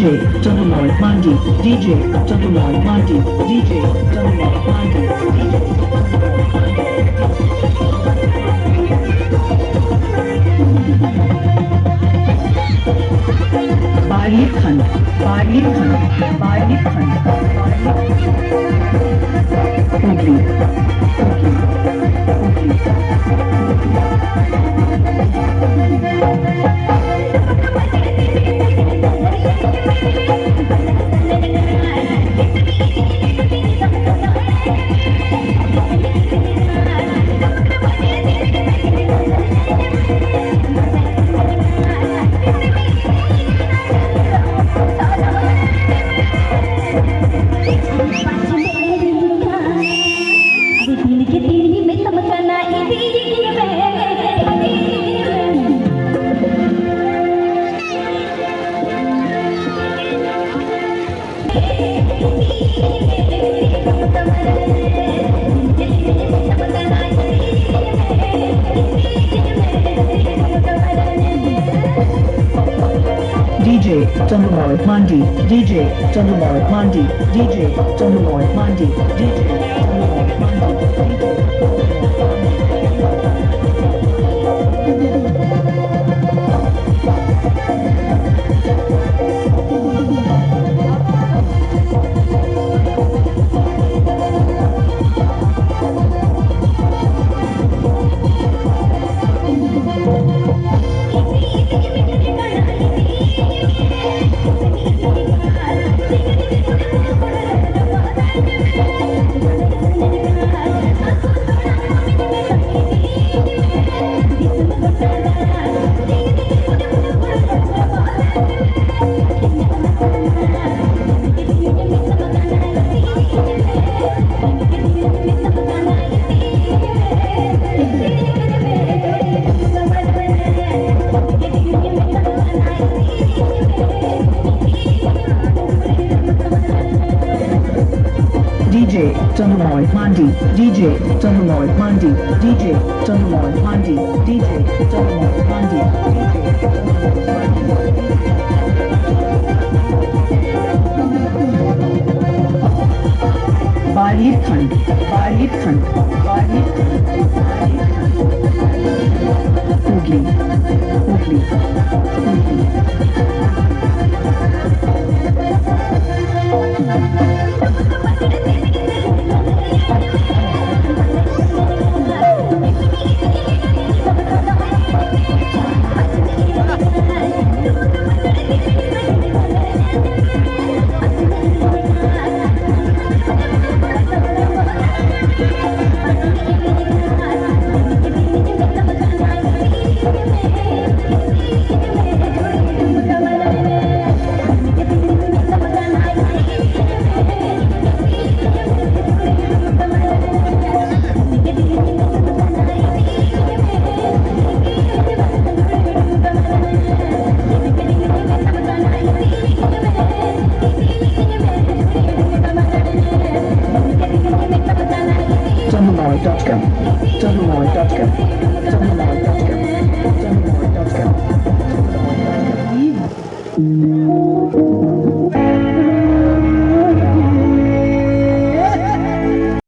Chandramoy Mandi, DJ Chandramoy Mandi, DJ Chandramoy Mandi, Barley Khand, Barley Khand, Barley Khand, Hooghly, Hooghly, DJ Chandramoy Mandi, DJ Chandramoy Mandi, DJ Chandramoy Mandi, DJ Chandramoy Mandi, DJ Chandramoy Mandi, DJ Chandramoy Mandi, DJ Chandramoy Mandi, DJ Chandramoy Mandi, Barley Khand, Barley Khand, Barley Khand, Hooghly, Hooghly, Hooghly. Chandramoy.com, Chandramoy.com, Chandramoy.com, Chandramoy.com, Chandramoy.com.